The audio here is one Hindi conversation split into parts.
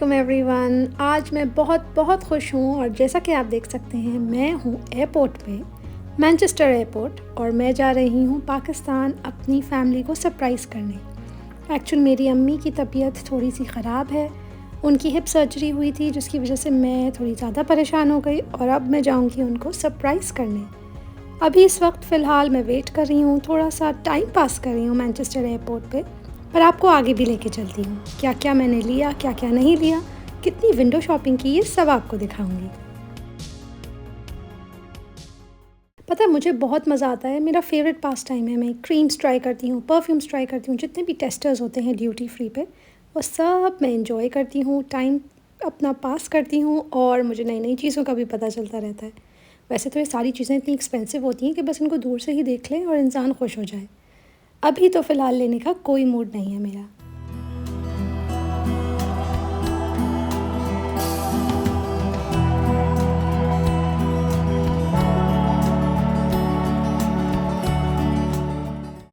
वालेकुम एवरीवन। आज मैं बहुत खुश हूँ और जैसा कि आप देख सकते हैं मैं हूँ एयरपोर्ट पे, मैनचेस्टर एयरपोर्ट, और मैं जा रही हूँ पाकिस्तान अपनी फ़ैमिली को सरप्राइज़ करने। एक्चुअली मेरी अम्मी की तबीयत थोड़ी सी ख़राब है, उनकी हिप सर्जरी हुई थी जिसकी वजह से मैं थोड़ी ज़्यादा परेशान हो गई और अब मैं जाऊँगी उनको सरप्राइज़ करने। अभी इस वक्त फ़िलहाल मैं वेट कर रही हूँ, थोड़ा सा टाइम पास कर रही हूँ मैनचेस्टर एयरपोर्ट पे, पर आपको आगे भी लेके चलती हूँ। क्या क्या मैंने लिया, क्या क्या नहीं लिया, कितनी विंडो शॉपिंग की, ये सब आपको दिखाऊंगी। पता है मुझे बहुत मज़ा आता है, मेरा फेवरेट पास टाइम है। मैं क्रीम्स ट्राई करती हूँ, परफ्यूम्स ट्राई करती हूँ, जितने भी टेस्टर्स होते हैं ड्यूटी फ्री पे वो सब मैं इंजॉय करती हूँ, टाइम अपना पास करती हूँ और मुझे नई नई चीज़ों का भी पता चलता रहता है। वैसे तो ये सारी चीज़ें इतनी एक्सपेंसिव होती हैं कि बस इनको दूर से ही देख लें और इंसान खुश हो जाए। अभी तो फ़िलहाल लेने का कोई मूड नहीं है मेरा।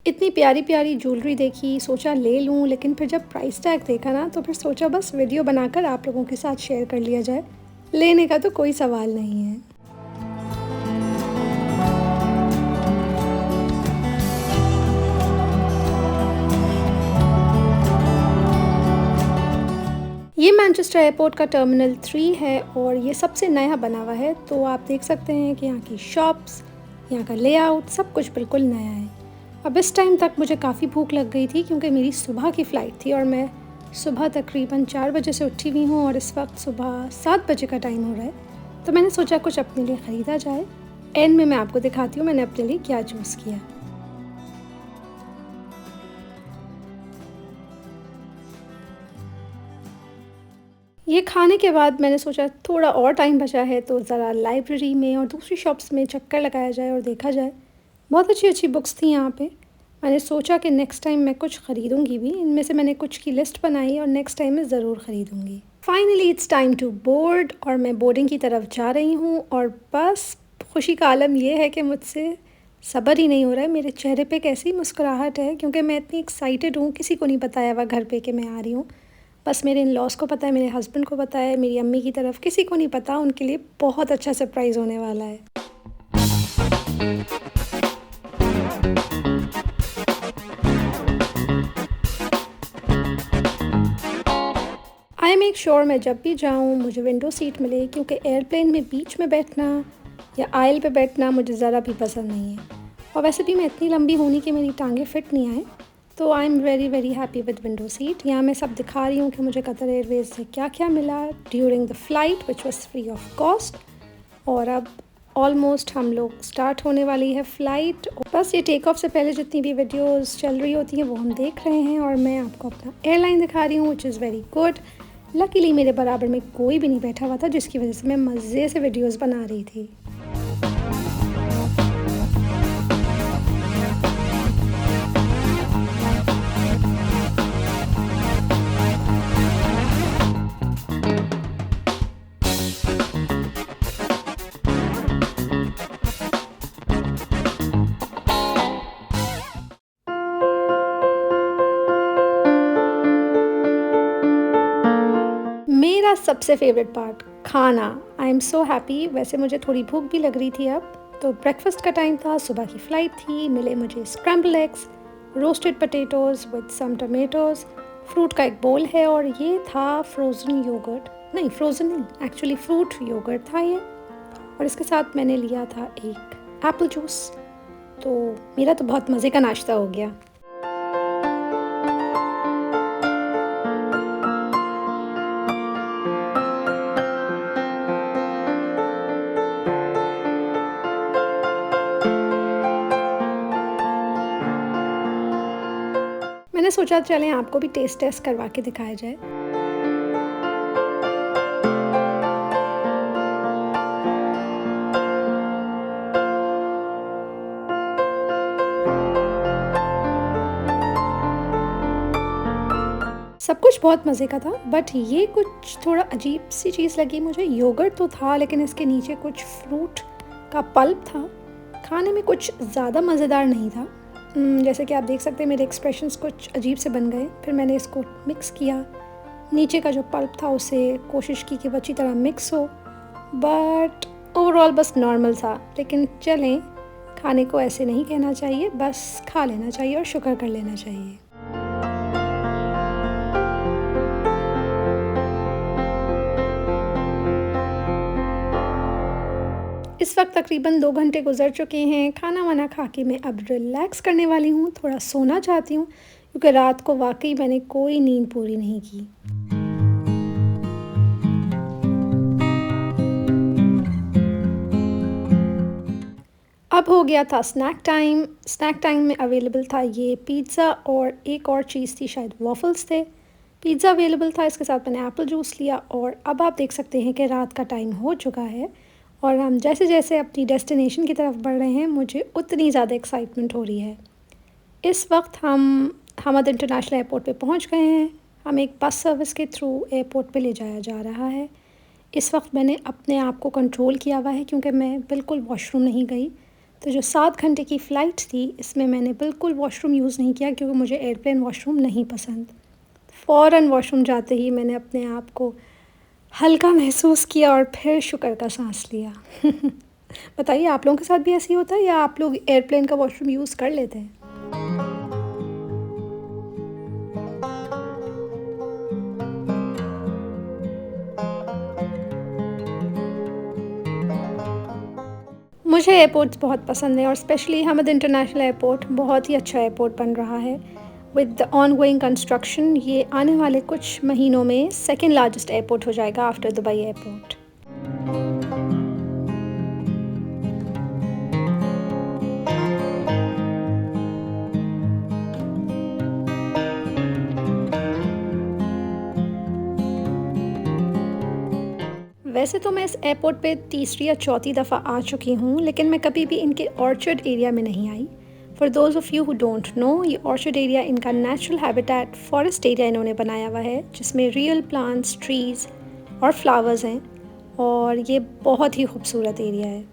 इतनी प्यारी प्यारी ज्वेलरी देखी, सोचा ले लूँ, लेकिन फिर जब प्राइस टैग देखा ना तो फिर सोचा बस वीडियो बनाकर आप लोगों के साथ शेयर कर लिया जाए। लेने का तो कोई सवाल नहीं है। ये मैनचेस्टर एयरपोर्ट का टर्मिनल 3 है और ये सबसे नया बना हुआ है, तो आप देख सकते हैं कि यहाँ की शॉप्स, यहाँ का लेआउट सब कुछ बिल्कुल नया है। अब इस टाइम तक मुझे काफ़ी भूख लग गई थी क्योंकि मेरी सुबह की फ़्लाइट थी और मैं सुबह तकरीबन 4 बजे से उठी हुई हूँ और इस वक्त सुबह 7 बजे का टाइम हो रहा है। तो मैंने सोचा कुछ अपने लिए ख़रीदा जाए। एंड में मैं आपको दिखाती हूँ मैंने अपने लिए क्या चूज़ किया। ये खाने के बाद मैंने सोचा थोड़ा और टाइम बचा है तो ज़रा लाइब्रेरी में और दूसरी शॉप्स में चक्कर लगाया जाए और देखा जाए। बहुत अच्छी अच्छी बुक्स थी यहाँ पे। मैंने सोचा कि नेक्स्ट टाइम मैं कुछ ख़रीदूँगी भी। इनमें से मैंने कुछ की लिस्ट बनाई और नेक्स्ट टाइम मैं ज़रूर ख़रीदूँगी। Finally it's time to board और मैं बोर्डिंग की तरफ जा रही हूँ और बस खुशी का आलम यह है कि मुझसे सब्र ही नहीं हो रहा है। मेरे चेहरे पे कैसी मुस्कुराहट है क्योंकि मैं इतनी एक्साइटेड हूँ। किसी को नहीं बताया हुआ घर पे कि मैं आ रही हूँ। बस मेरे इन लॉज़ को पता है, मेरे हस्बैंड को पता है, मेरी अम्मी की तरफ किसी को नहीं पता। उनके लिए बहुत अच्छा सरप्राइज़ होने वाला है। आई मेक श्योर मैं जब भी जाऊँ मुझे विंडो सीट मिले क्योंकि एयरप्लेन में बीच में बैठना या आयल पे बैठना मुझे ज़रा भी पसंद नहीं है। और वैसे भी मैं इतनी लंबी होनी कि मेरी टांगें फिट नहीं आए, तो I am very happy with window seat. यहाँ मैं सब दिखा रही हूँ कि मुझे कतर एयरवेज़ से क्या क्या मिला during the flight which was free of cost. और अब ऑलमोस्ट हम लोग स्टार्ट होने वाली है फ़्लाइट। बस ये टेक ऑफ से पहले जितनी भी वीडियोस चल रही होती हैं वो हम देख रहे हैं और मैं आपको अपना एयरलाइन दिखा रही हूँ which is very good. Luckily मेरे बराबर में कोई भी नहीं बैठा हुआ था जिसकी वजह से मैं मज़े से वीडियोस बना रही थी। मेरा सबसे फेवरेट पार्ट खाना। I am so happy. वैसे मुझे थोड़ी भूख भी लग रही थी अब, तो ब्रेकफास्ट का टाइम था, सुबह की फ़्लाइट थी। मिले मुझे scramble eggs, roasted potatoes with some tomatoes, fruit का एक बोल है और ये था फ्रोज़न योगर्ट, नहीं फ्रोज़न नहीं, एक्चुअली फ्रूट योगर्ट था ये। और इसके साथ मैंने लिया था एक एप्पल जूस। तो मेरा तो बहुत मज़े का नाश्ता हो गया। मैंने सोचा चलें आपको भी टेस्ट टेस्ट करवा के दिखाया जाए। सब कुछ बहुत मज़े का था, बट ये कुछ थोड़ा अजीब सी चीज़ लगी मुझे। योगर्ट तो था लेकिन इसके नीचे कुछ फ्रूट का पल्प था। खाने में कुछ ज़्यादा मज़ेदार नहीं था। जैसे कि आप देख सकते हैं मेरे एक्सप्रेशंस कुछ अजीब से बन गए। फिर मैंने इसको मिक्स किया, नीचे का जो पल्प था उसे कोशिश की कि वो अच्छी तरह मिक्स हो, बट ओवरऑल बस नॉर्मल था। लेकिन चलें, खाने को ऐसे नहीं कहना चाहिए, बस खा लेना चाहिए और शुक्र कर लेना चाहिए। इस वक्त तकरीबन 2 घंटे गुजर चुके हैं। खाना वाना खा के मैं अब रिलैक्स करने वाली हूँ, थोड़ा सोना चाहती हूँ क्योंकि रात को वाकई मैंने कोई नींद पूरी नहीं की। अब हो गया था स्नैक टाइम। स्नैक टाइम में अवेलेबल था ये पिज़्ज़ा और एक और चीज़ थी, शायद वॉफ़ल्स थे। पिज़्ज़ा अवेलेबल था, इसके साथ मैंने एप्पल जूस लिया और अब आप देख सकते हैं कि रात का टाइम हो चुका है और हम जैसे जैसे अपनी डेस्टिनेशन की तरफ बढ़ रहे हैं मुझे उतनी ज़्यादा एक्साइटमेंट हो रही है। इस वक्त हम हमद इंटरनेशनल एयरपोर्ट पे पहुंच गए हैं। हम एक बस सर्विस के थ्रू एयरपोर्ट पे ले जाया जा रहा है। इस वक्त मैंने अपने आप को कंट्रोल किया हुआ है क्योंकि मैं बिल्कुल वॉशरूम नहीं गई। तो जो 7 घंटे की फ़्लाइट थी इसमें मैंने बिल्कुल वॉशरूम यूज़ नहीं किया क्योंकि मुझे एयरप्लेन वॉशरूम नहीं पसंद। फ़ौरन वॉशरूम जाते ही मैंने अपने आप को हल्का महसूस किया और फिर शुक्र का सांस लिया। बताइए, आप लोगों के साथ भी ऐसे ही होता है या आप लोग एयरप्लेन का वॉशरूम यूज़ कर लेते हैं? मुझे एयरपोर्ट्स बहुत पसंद है और स्पेशली हमद इंटरनेशनल एयरपोर्ट बहुत ही अच्छा एयरपोर्ट बन रहा है। विद द ऑनगोइंग कंस्ट्रक्शन ये आने वाले कुछ महीनों में सेकंड लार्जेस्ट एयरपोर्ट हो जाएगा आफ्टर दुबई एयरपोर्ट। वैसे तो मैं इस एयरपोर्ट पे तीसरी या चौथी दफ़ा आ चुकी हूँ, लेकिन मैं कभी भी इनके ऑर्चर्ड एरिया में नहीं आई। For those of you who don't know, ये ऑर्चर्ड एरिया इनका नेचुरल हैबिटेट फॉरेस्ट एरिया इन्होंने बनाया हुआ है जिसमें रियल प्लांट्स, ट्रीज़ और फ्लावर्स हैं और ये बहुत ही खूबसूरत एरिया है।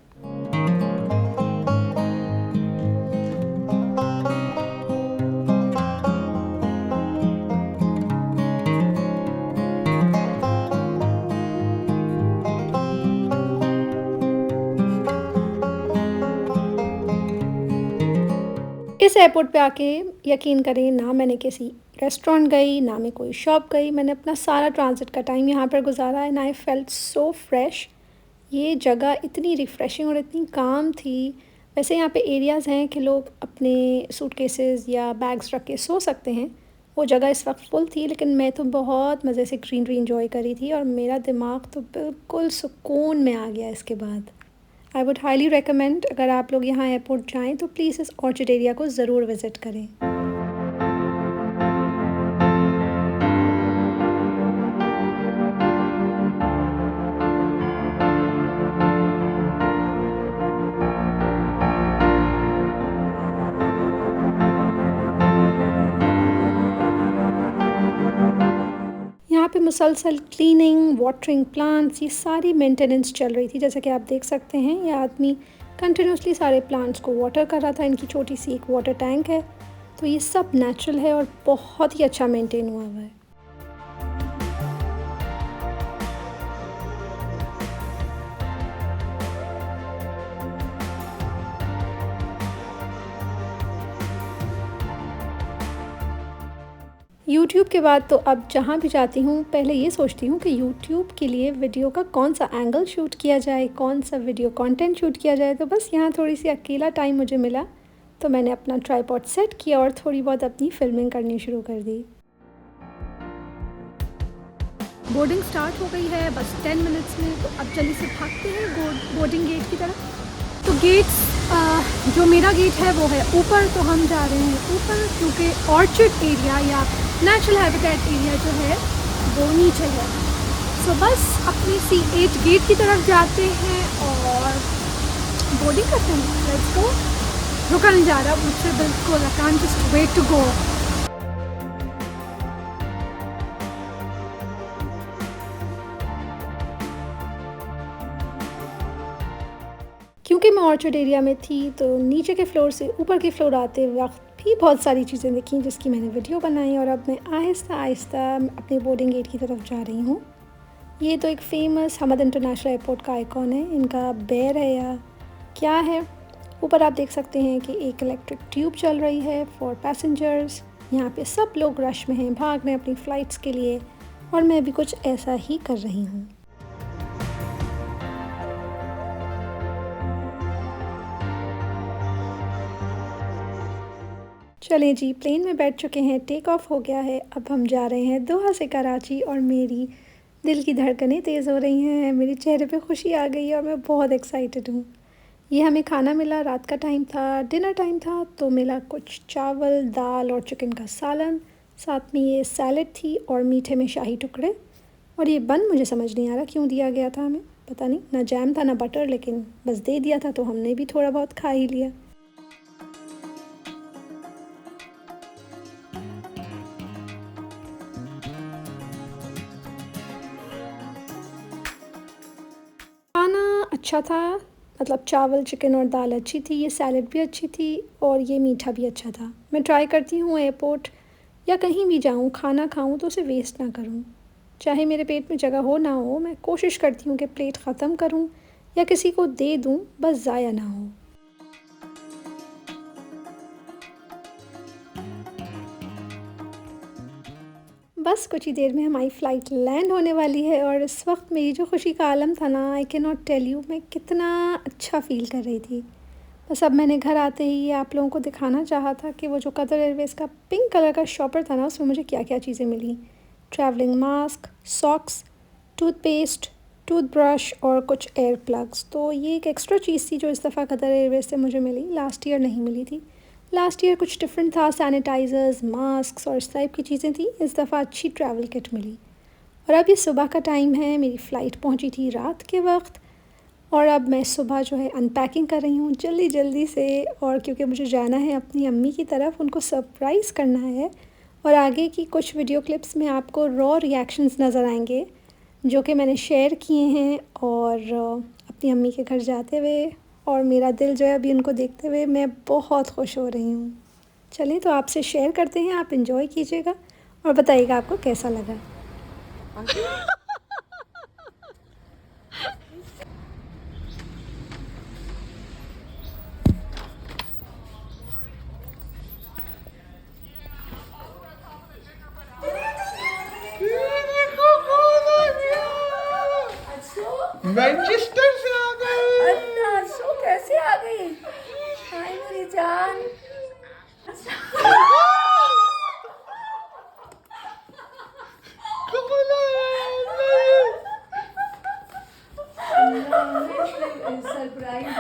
इस एयरपोर्ट पे आके यकीन करें, ना मैंने किसी रेस्टोरेंट गई, ना मैं कोई शॉप गई, मैंने अपना सारा ट्रांजिट का टाइम यहाँ पर गुजारा and I felt so fresh. ये जगह इतनी रिफ़्रेशिंग और इतनी काम थी। वैसे यहाँ पे एरियाज़ हैं कि लोग अपने सूटकेसेस या बैग्स रख के सो सकते हैं, वो जगह इस वक्त फुल थी, लेकिन मैं तो बहुत मज़े से ग्रीनरी इंजॉय करी थी और मेरा दिमाग तो बिल्कुल सुकून में आ गया इसके बाद। आई वुड हाईली रिकमेंड, अगर आप लोग यहाँ एयरपोर्ट जाएँ तो प्लीज़ इस ऑर्चिड एरिया को ज़रूर विज़िट करें। यहाँ पे मुसलसल क्लीनिंग, वाटरिंग प्लांट्स, ये सारी मेंटेनेंस चल रही थी। जैसा कि आप देख सकते हैं, ये आदमी कंटिन्यूसली सारे प्लांट्स को वाटर कर रहा था। इनकी छोटी सी एक वाटर टैंक है, तो ये सब नेचुरल है और बहुत ही अच्छा मेंटेन हुआ हुआ है। यूट्यूब के बाद तो अब जहाँ भी जाती हूँ पहले ये सोचती हूँ कि यूट्यूब के लिए वीडियो का कौन सा एंगल शूट किया जाए, कौन सा वीडियो कंटेंट शूट किया जाए। तो बस यहाँ थोड़ी सी अकेला टाइम मुझे मिला तो मैंने अपना ट्राइपॉड सेट किया और थोड़ी बहुत अपनी फिल्मिंग करनी शुरू कर दी। बोर्डिंग स्टार्ट हो गई है बस 10 मिनट्स में, तो अब जल्दी से भागते हैं बोर्डिंग गेट की तरफ। तो गेट्स, जो मेरा गेट है वो है ऊपर, तो हम जा रहे हैं ऊपर क्योंकि ऑर्चिड एरिया या नेचुरल हैबिटेट एरिया जो है वो नीचे है। सो बस अपनी C8 गेट की तरफ जाते हैं और बोर्डिंग करते हैं। Let's go. रुका नहीं जा रहा मुझसे बिल्कुल, I can't just wait to go. क्योंकि मैं ऑर्चर्ड एरिया में थी तो नीचे के फ्लोर से ऊपर के फ्लोर आते वक्त भी बहुत सारी चीज़ें देखी जिसकी मैंने वीडियो बनाई और अब मैं आहिस्ता आहिस्ता अपने बोर्डिंग गेट की तरफ जा रही हूँ। ये तो एक फ़ेमस हमद इंटरनेशनल एयरपोर्ट का आइकॉन है, इनका बेर है या क्या है। ऊपर आप देख सकते हैं कि एक इलेक्ट्रिक ट्यूब चल रही है फॉर पैसेंजर्स। यहाँ पे सब लोग रश में हैं, भाग रहे हैं अपनी फ़्लाइट्स के लिए और मैं भी कुछ ऐसा ही कर रही हूँ। चलें जी, प्लेन में बैठ चुके हैं, टेक ऑफ हो गया है। अब हम जा रहे हैं दोहा से कराची और मेरी दिल की धड़कनें तेज़ हो रही हैं, मेरे चेहरे पे खुशी आ गई है और मैं बहुत एक्साइटेड हूँ। ये हमें खाना मिला, रात का टाइम था, डिनर टाइम था, तो मिला कुछ चावल, दाल और चिकन का सालन, साथ में ये सैलेड थी और मीठे में शाही टुकड़े। और ये बन मुझे समझ नहीं आ रहा क्यों दिया गया था हमें, पता नहीं, ना जैम था ना बटर, लेकिन बस दे दिया था तो हमने भी थोड़ा बहुत खा ही लिया। खाना अच्छा था, मतलब चावल, चिकन और दाल अच्छी थी, ये सैलेड भी अच्छी थी और ये मीठा भी अच्छा था। मैं ट्राई करती हूँ एयरपोर्ट या कहीं भी जाऊँ खाना खाऊँ तो उसे वेस्ट ना करूँ। चाहे मेरे पेट में जगह हो ना हो, मैं कोशिश करती हूँ कि प्लेट ख़त्म करूँ या किसी को दे दूँ, बस ज़ाया ना हो। बस कुछ ही देर में हमारी फ़्लाइट लैंड होने वाली है और इस वक्त मेरी जो खुशी का आलम था ना, I can not tell you मैं कितना अच्छा फ़ील कर रही थी। बस अब मैंने घर आते ही ये आप लोगों को दिखाना चाहा था कि वो जो कतर एयरवेज़ का पिंक कलर का शॉपर था ना, उसमें मुझे क्या-क्या चीज़ें मिली। Travelling mask, socks, toothpaste, toothbrush और कुछ एयर प्लग्स। तो ये एक एक्स्ट्रा चीज़ थी जो इस दफ़ा कतर एयरवेज़ से मुझे मिली, लास्ट ईयर नहीं मिली थी। लास्ट ईयर कुछ डिफरेंट था, सैनिटाइज़र्स, मास्क्स और इस टाइप की चीज़ें थी। इस दफ़ा अच्छी ट्रैवल किट मिली। और अब ये सुबह का टाइम है, मेरी फ़्लाइट पहुंची थी रात के वक्त और अब मैं सुबह जो है अनपैकिंग कर रही हूँ जल्दी जल्दी से, और क्योंकि मुझे जाना है अपनी अम्मी की तरफ, उनको सरप्राइज़ करना है। और आगे की कुछ वीडियो क्लिप्स में आपको रॉ रिएक्शंस नज़र आएंगे जो कि मैंने शेयर किए हैं और अपनी अम्मी के घर जाते हुए, और मेरा दिल जो है अभी उनको देखते हुए मैं बहुत खुश हो रही हूँ। चलिए तो आपसे शेयर करते हैं, आप एंजॉय कीजिएगा और बताइएगा आपको कैसा लगा। मैनचेस्टर से आ गए। अन्ना शो कैसे आ गई? हाय मेरी जान। कौन आया? सरप्राइज